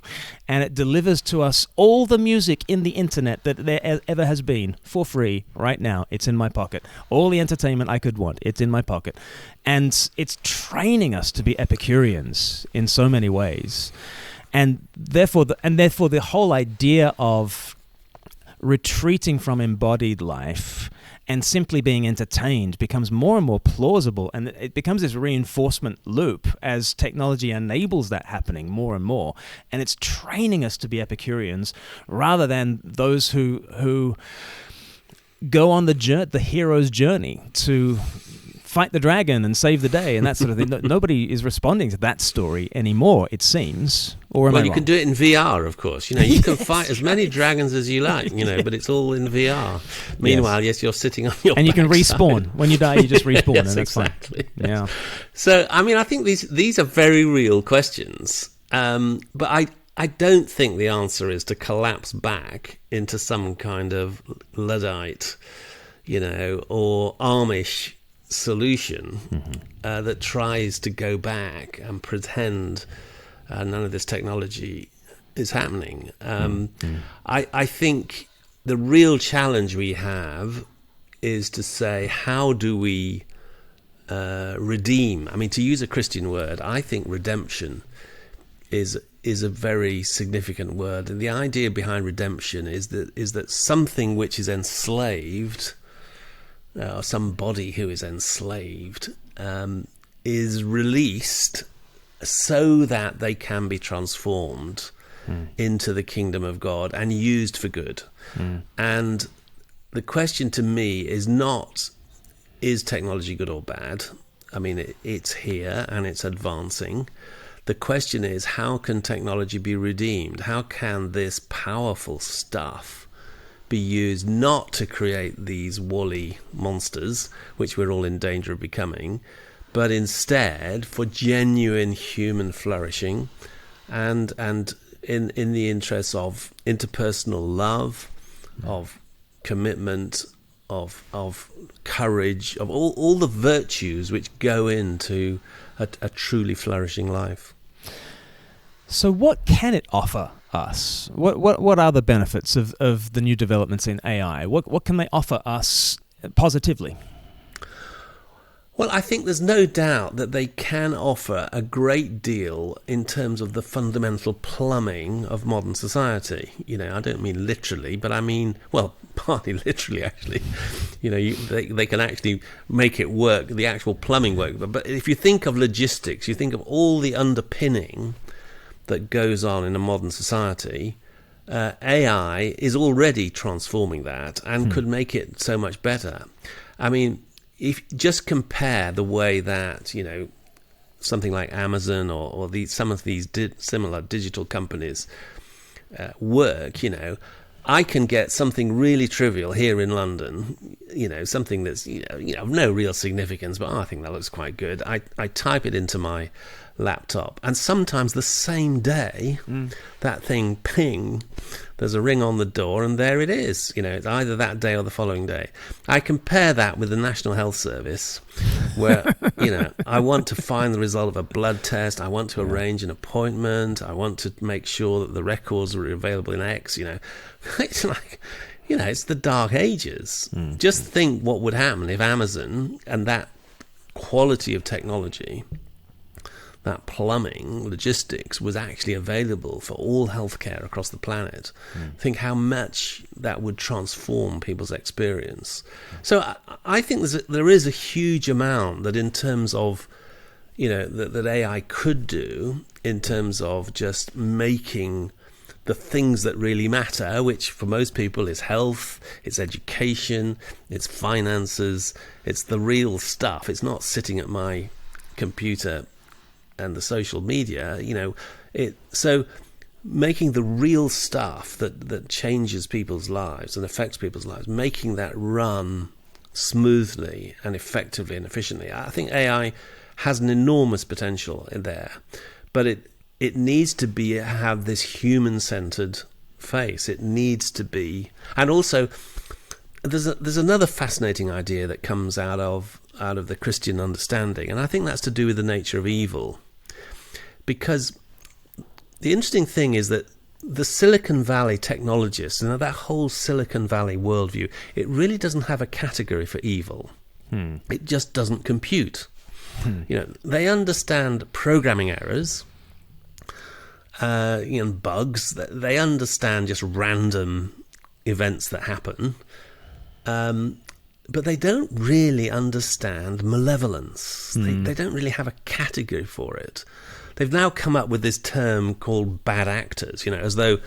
and it delivers to us all the music in the internet that there ever has been for free right now. It's in my pocket. All the entertainment I could want, it's in my pocket, and it's training us to be Epicureans in so many ways, and therefore the whole idea of retreating from embodied life and simply being entertained becomes more and more plausible, and it becomes this reinforcement loop as technology enables that happening more and more, and it's training us to be Epicureans rather than those who go on the hero's journey to fight the dragon and save the day and that sort of thing. Nobody is responding to that story anymore, it seems. Or am I Well, you wrong? can do it in VR, of course. You can fight as many dragons as you like, but it's all in VR. Meanwhile, yes, you're sitting on your and you can backside. Respawn. When you die, you just respawn, Yes, and that's exactly. fine. Yeah. So, I think these are very real questions, but I don't think the answer is to collapse back into some kind of Luddite, or Amish solution that tries to go back and pretend none of this technology is happening. I think the real challenge we have is to say, how do we redeem? To use a Christian word, I think redemption is a very significant word, and the idea behind redemption is that something which is enslaved, or somebody who is enslaved, is released so that they can be transformed into the kingdom of God and used for good. And the question to me is not, is technology good or bad? It's here and it's advancing. The question is, how can technology be redeemed? How can this powerful stuff be used not to create these Wall-E monsters, which we're all in danger of becoming, but instead for genuine human flourishing and in the interests of interpersonal love, of commitment, of courage, of all the virtues which go into a truly flourishing life. So what can it offer us? What are the benefits of the new developments in AI? What can they offer us positively? Well, I think there's no doubt that they can offer a great deal in terms of the fundamental plumbing of modern society. I don't mean literally, but I mean, well, partly literally, actually. They can actually make it work, the actual plumbing work. But if you think of logistics, you think of all the underpinning that goes on in a modern society, AI is already transforming that and could make it so much better. I mean, if just compare the way that, something like Amazon or some of these similar digital companies work, I can get something really trivial here in London, something that's, of no real significance, but I think that looks quite good. I type it into my laptop, and sometimes the same day, that thing ping, there's a ring on the door, and there it is. It's either that day or the following day. I compare that with the National Health Service, where, I want to find the result of a blood test, I want to arrange an appointment, I want to make sure that the records are available in X, It's like, it's the dark ages. Just think what would happen if Amazon and that quality of technology, that plumbing, logistics, was actually available for all healthcare across the planet. Think how much that would transform people's experience. So I think there is a huge amount that in terms of, that AI could do in terms of just making the things that really matter, which for most people is health, it's education, it's finances, it's the real stuff. It's not sitting at my computer and the social media, so making the real stuff that changes people's lives and affects people's lives, making that run smoothly and effectively and efficiently. I think AI has an enormous potential in there, but it needs to have this human-centered face. It needs to be, and also there's another fascinating idea that comes out of the Christian understanding, and I think that's to do with the nature of evil. Because the interesting thing is that the Silicon Valley technologists, that whole Silicon Valley worldview, it really doesn't have a category for evil. It just doesn't compute. They understand programming errors, bugs. They understand just random events that happen, but they don't really understand malevolence. They don't really have a category for it. They've now come up with this term called bad actors, as though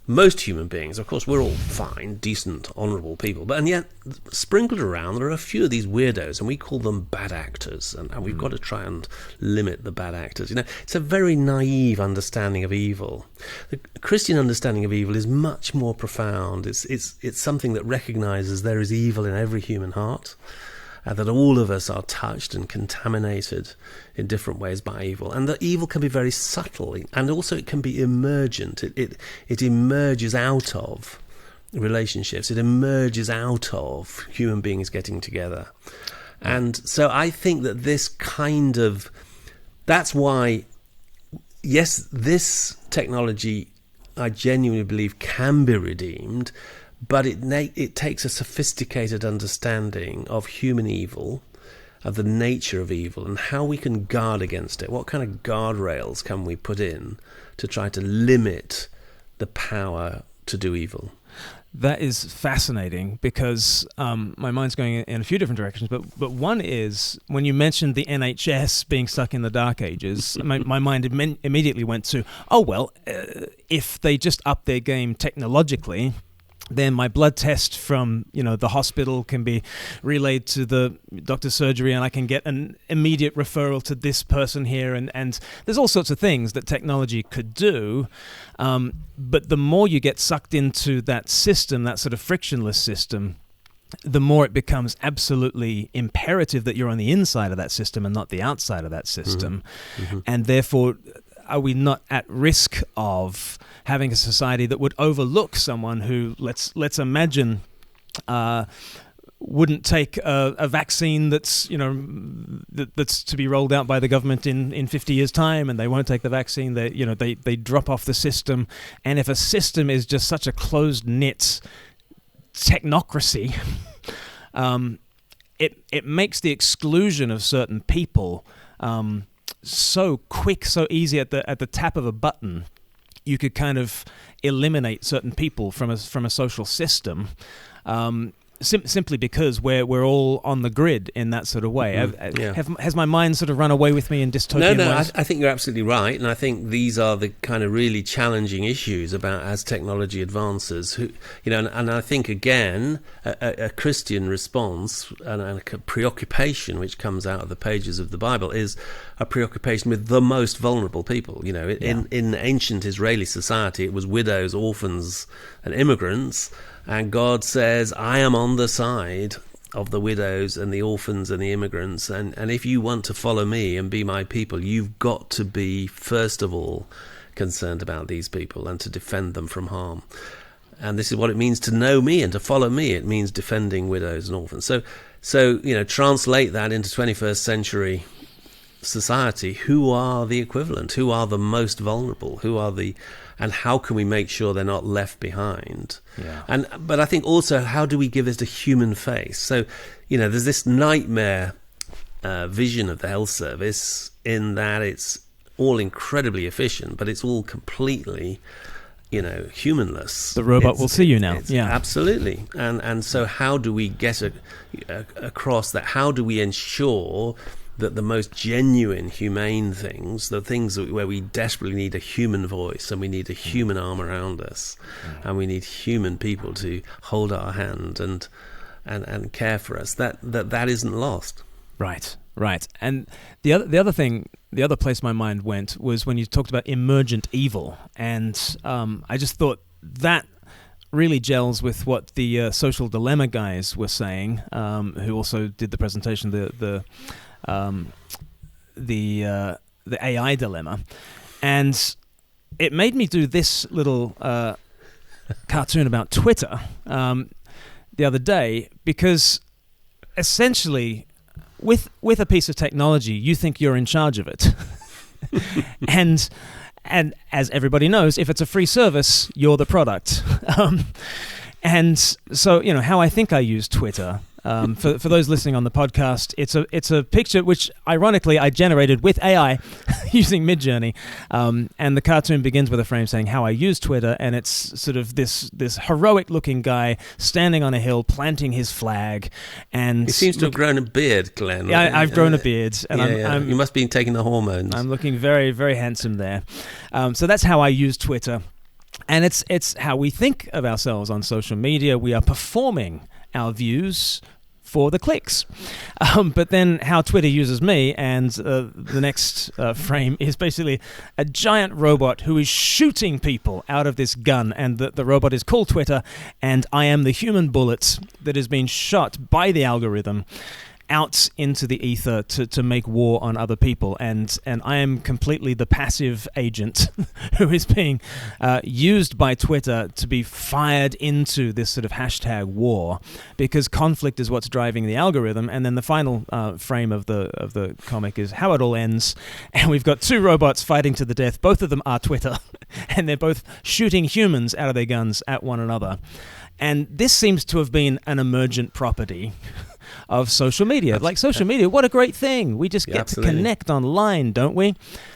most human beings, of course, we're all fine, decent, honourable people, and yet sprinkled around there are a few of these weirdos, and we call them bad actors, and we've got to try and limit the bad actors. It's a very naive understanding of evil. The Christian understanding of evil is much more profound. It's something that recognises there is evil in every human heart, that all of us are touched and contaminated in different ways by evil, and that evil can be very subtle, and also it can be emergent. It emerges out of relationships. It emerges out of human beings getting together. And so I think that that's why, yes, this technology, I genuinely believe, can be redeemed, but it takes a sophisticated understanding of human evil, of the nature of evil, and how we can guard against it. What kind of guardrails can we put in to try to limit the power to do evil? That is fascinating, because my mind's going in a few different directions. But one is, when you mentioned the NHS being stuck in the dark ages, my mind immediately went to, if they just up their game technologically, then my blood test from the hospital can be relayed to the doctor's surgery, and I can get an immediate referral to this person here. And there's all sorts of things that technology could do. But the more you get sucked into that system, that sort of frictionless system, the more it becomes absolutely imperative that you're on the inside of that system and not the outside of that system. Mm-hmm. And therefore, are we not at risk of having a society that would overlook someone who, let's imagine, wouldn't take a vaccine that's that's to be rolled out by the government in 50 years' time, and they won't take the vaccine. They drop off the system, and if a system is just such a closed-knit technocracy, it makes the exclusion of certain people so quick, so easy at the tap of a button. You could kind of eliminate certain people from a social system. simply because we're all on the grid in that sort of way. Has my mind sort of run away with me in dystopian ways? I think you're absolutely right, and I think these are the kind of really challenging issues about as technology advances. And I think again a Christian response and a preoccupation which comes out of the pages of the Bible is a preoccupation with the most vulnerable people. In ancient Israeli society, it was widows, orphans, and immigrants. And God says, I am on the side of the widows and the orphans and the immigrants. And if you want to follow me and be my people, you've got to be, first of all, concerned about these people and to defend them from harm. And this is what it means to know me and to follow me. It means defending widows and orphans. So translate that into 21st century society. Who are the equivalent? Who are the most vulnerable? And how can we make sure they're not left behind? Yeah. But I think also, how do we give this a human face? So, there's this nightmare vision of the health service in that it's all incredibly efficient, but it's all completely, humanless. The robot will see you now. Yeah, absolutely. And so how do we get across that? How do we ensure that the most genuine, humane things, the things where we desperately need a human voice and we need a human arm around us and we need human people to hold our hand and care for us, that isn't lost. Right. And the other place my mind went was when you talked about emergent evil, and I just thought that really gels with what the Social Dilemma guys were saying, who also did the presentation, the AI dilemma, and it made me do this little cartoon about Twitter the other day, because essentially with a piece of technology you think you're in charge of it. and as everybody knows, if it's a free service, you're the product. And so, how I think I use Twitter, for those listening on the podcast, it's a picture which, ironically, I generated with AI using Midjourney, and the cartoon begins with a frame saying how I use Twitter, and it's sort of this heroic-looking guy standing on a hill planting his flag, and he seems to have grown a beard, Glenn. Yeah, I've grown a beard, and you must be taking the hormones. I'm looking very, very handsome there. So that's how I use Twitter. And it's how we think of ourselves on social media. We are performing our views for the clicks. But then how Twitter uses me, and the next frame is basically a giant robot who is shooting people out of this gun, and the robot is called Twitter, and I am the human bullet that has been shot by the algorithm out into the ether to make war on other people, and I am completely the passive agent who is being used by Twitter to be fired into this sort of hashtag war, because conflict is what's driving the algorithm. And then the final frame of the comic is how it all ends, and we've got two robots fighting to the death. Both of them are Twitter, and they're both shooting humans out of their guns at one another. And this seems to have been an emergent property of social media. Like social media, what a great thing. We just get to connect online, don't we?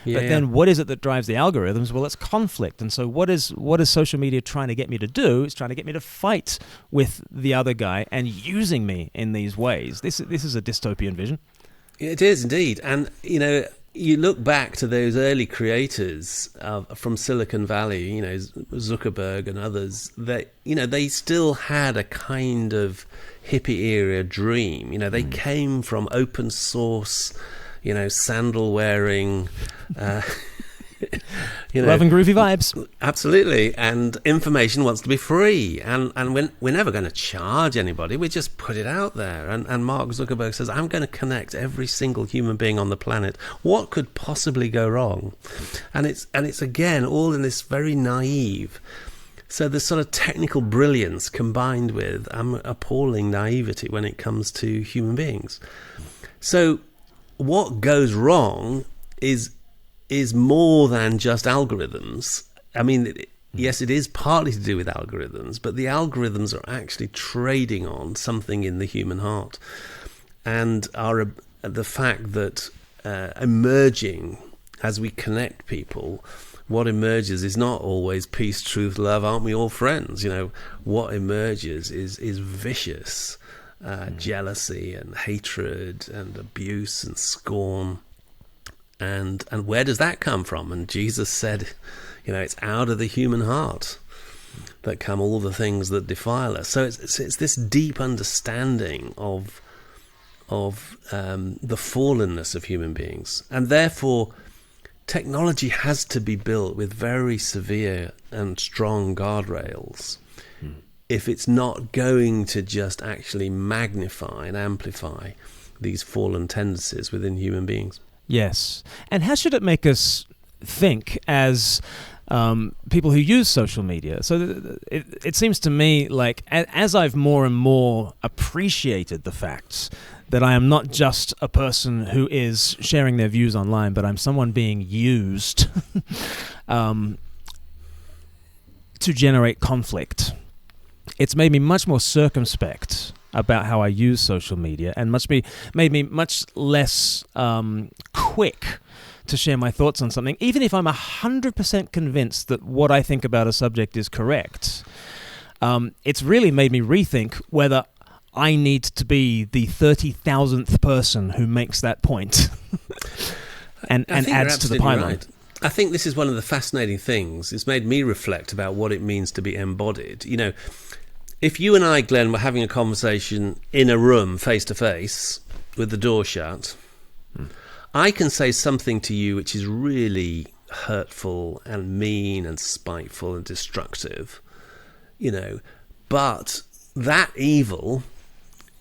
But then what is it that drives the algorithms? Well, it's conflict. And so what is social media trying to get me to do? It's trying to get me to fight with the other guy and using me in these ways. This is a dystopian vision. It is indeed. And, you look back to those early creators from Silicon Valley, Zuckerberg and others, they still had a kind of hippie era dream. They came from open source, sandal wearing, love and groovy vibes. Absolutely. And information wants to be free. And we're never going to charge anybody. We just put it out there. And Mark Zuckerberg says, I'm going to connect every single human being on the planet. What could possibly go wrong? And it's again, all in this very naive. So the sort of technical brilliance combined with appalling naivety when it comes to human beings. So what goes wrong is more than just algorithms. I mean, yes, it is partly to do with algorithms, but the algorithms are actually trading on something in the human heart, and are the fact that emerging as we connect people, what emerges is not always peace, truth, love, aren't we all friends? What emerges is vicious jealousy and hatred and abuse and scorn. And where does that come from? And Jesus said, it's out of the human heart that come all the things that defile us. So it's this deep understanding of the fallenness of human beings, and therefore technology has to be built with very severe and strong guardrails if it's not going to just actually magnify and amplify these fallen tendencies within human beings. Yes. And how should it make us think as people who use social media? So it seems to me like as I've more and more appreciated the fact that I am not just a person who is sharing their views online, but I'm someone being used to generate conflict. It's made me much more circumspect about how I use social media, and made me much less quick to share my thoughts on something, even if I'm 100% convinced that what I think about a subject is correct. It's really made me rethink whether I need to be the 30,000th person who makes that point and adds to the pylon. Right. I think this is one of the fascinating things. It's made me reflect about what it means to be embodied. If you and I, Glenn, were having a conversation in a room face to face with the door shut, I can say something to you which is really hurtful and mean and spiteful and destructive, but that evil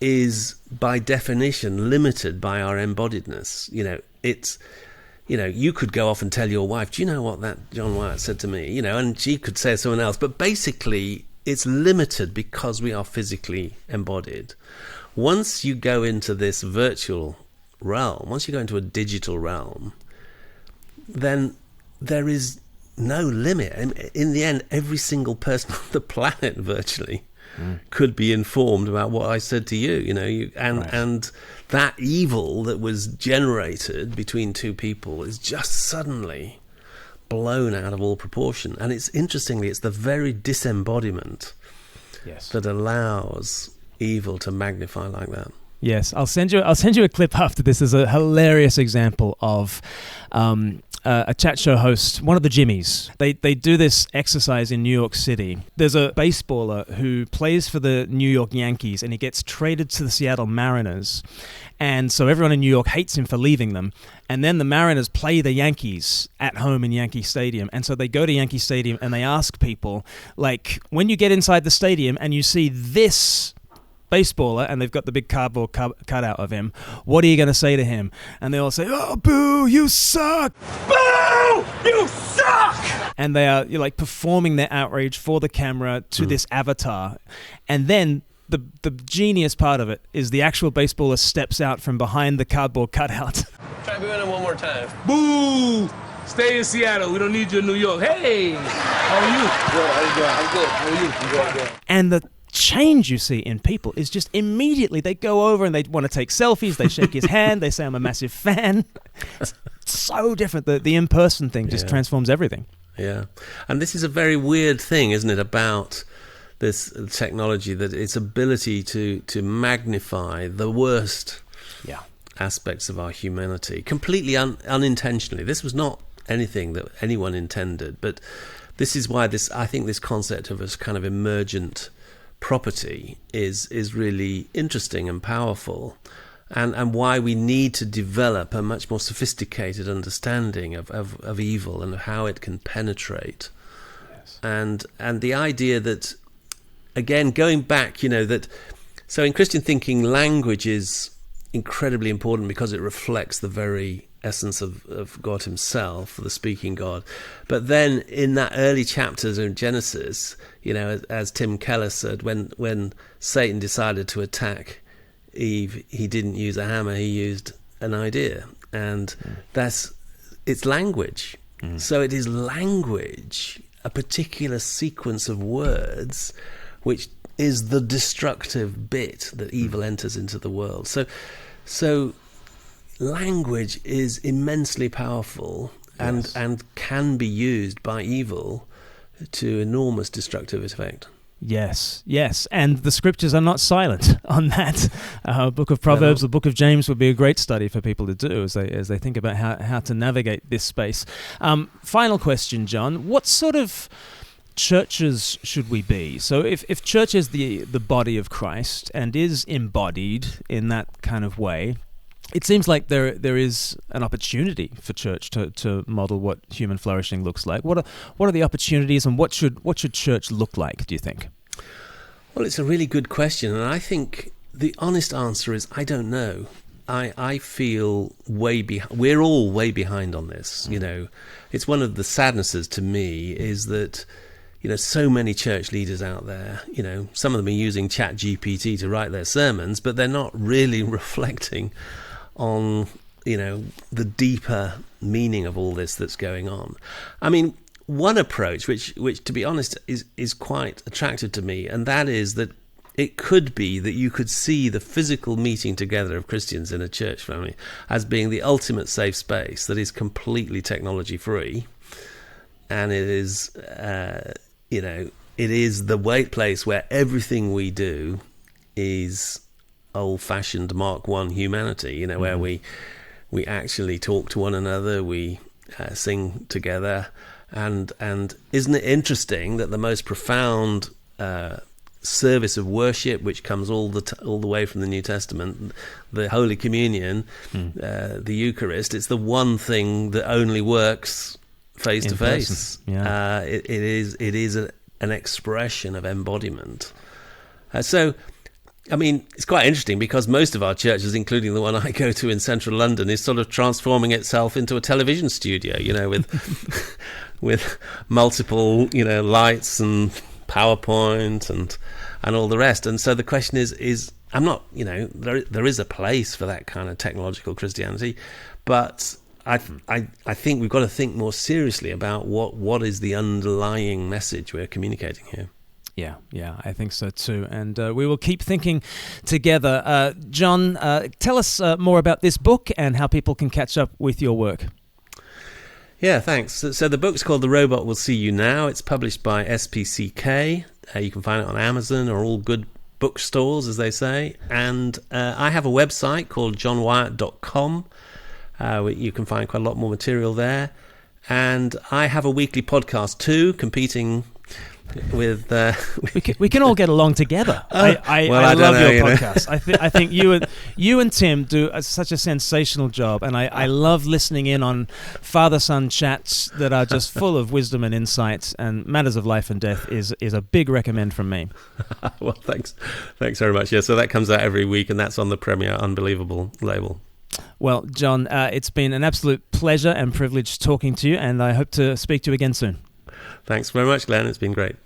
is by definition limited by our embodiedness. You could go off and tell your wife, do you know what that John Wyatt said to me? And she could say to someone else, but basically it's limited because we are physically embodied. Once you go into this virtual realm, once you go into a digital realm, then there is no limit. In the end, every single person on the planet virtually could be informed about what I said to you, and that evil that was generated between two people is just suddenly blown out of all proportion. And it's the very disembodiment that allows evil to magnify like that. Yes, I'll send you a clip after this. There's a hilarious example of a chat show host, one of the Jimmies. They do this exercise in New York City. There's a baseballer who plays for the New York Yankees, and he gets traded to the Seattle Mariners. And so everyone in New York hates him for leaving them. And then the Mariners play the Yankees at home in Yankee Stadium. And so they go to Yankee Stadium and they ask people, like, when you get inside the stadium and you see this baseballer, and they've got the big cardboard cutout of him, what are you going to say to him? And they all say, oh, boo, you suck! Boo, you suck! And they are performing their outrage for the camera to this avatar. And then the genius part of it is the actual baseballer steps out from behind the cardboard cutout. Try booing it one more time. Boo! Stay in Seattle. We don't need you in New York. Hey! How are you? Good. How you doing? I'm good. How are you? Good. And the change you see in people is just immediately they go over and they want to take selfies, they shake his hand, they say I'm a massive fan. It's so different. The in-person thing just transforms everything. Yeah. And this is a very weird thing, isn't it, about this technology, that its ability to magnify the worst aspects of our humanity completely unintentionally. This was not anything that anyone intended, but this is why I think this concept of a kind of emergent property is really interesting and powerful, and why we need to develop a much more sophisticated understanding of evil and how it can penetrate. And the idea that, again, going back, so in Christian thinking, language is incredibly important because it reflects the very essence of God himself, the speaking God. But then in that early chapters in Genesis, as Tim Keller said, when Satan decided to attack Eve, he didn't use a hammer, he used an idea. And it's language. So it is language, a particular sequence of words, which is the destructive bit that evil enters into the world. So language is immensely powerful, and can be used by evil to enormous destructive effect. Yes, and the scriptures are not silent on that. Book of Proverbs, the Book of James would be a great study for people to do as they think about how to navigate this space. Final question, John. What sort of churches should we be? So if church is the body of Christ and is embodied in that kind of way, it seems like there is an opportunity for church to model what human flourishing looks like. What are the opportunities, and what should church look like, do you think? Well, it's a really good question, and I think the honest answer is I don't know. I feel we're all way behind on this. You know, it's one of the sadnesses to me is that, you know, so many church leaders out there, you know, some of them are using ChatGPT to write their sermons, but they're not really reflecting on, you know, the deeper meaning of all this that's going on. I mean, one approach, which to be honest is quite attractive to me, and that is that it could be that you could see the physical meeting together of Christians in a church family as being the ultimate safe space that is completely technology free, and it is, you know, it is the place where everything we do is old-fashioned Mark I humanity, you know, where we actually talk to one another, we sing together, and isn't it interesting that the most profound service of worship, which comes all the way from the New Testament, the Holy Communion, the Eucharist, it's the one thing that only works face to face. It is an expression of embodiment. So, I mean, it's quite interesting because most of our churches, including the one I go to in central London, is sort of transforming itself into a television studio, you know, with with multiple, you know, lights and PowerPoint and all the rest. And so the question is I'm not, you know, there is a place for that kind of technological Christianity, but I think we've got to think more seriously about what is the underlying message we're communicating here. Yeah, I think so too. And we will keep thinking together. John, tell us more about this book and how people can catch up with your work. Yeah, thanks. So the book's called The Robot Will See You Now. It's published by SPCK. You can find it on Amazon or all good bookstores, as they say. And I have a website called johnwyatt.com. You can find quite a lot more material there. And I have a weekly podcast too, competing with we can all get along together. I love your podcast. I think you and Tim do such a sensational job, and I love listening in on father-son chats that are just full of wisdom and insights, and matters of life and death is a big recommend from me. Well, thanks very much. Yeah, so that comes out every week, and that's on the Premier Unbelievable label. Well, John, it's been an absolute pleasure and privilege talking to you, and I hope to speak to you again soon. Thanks very much, Glenn. It's been great.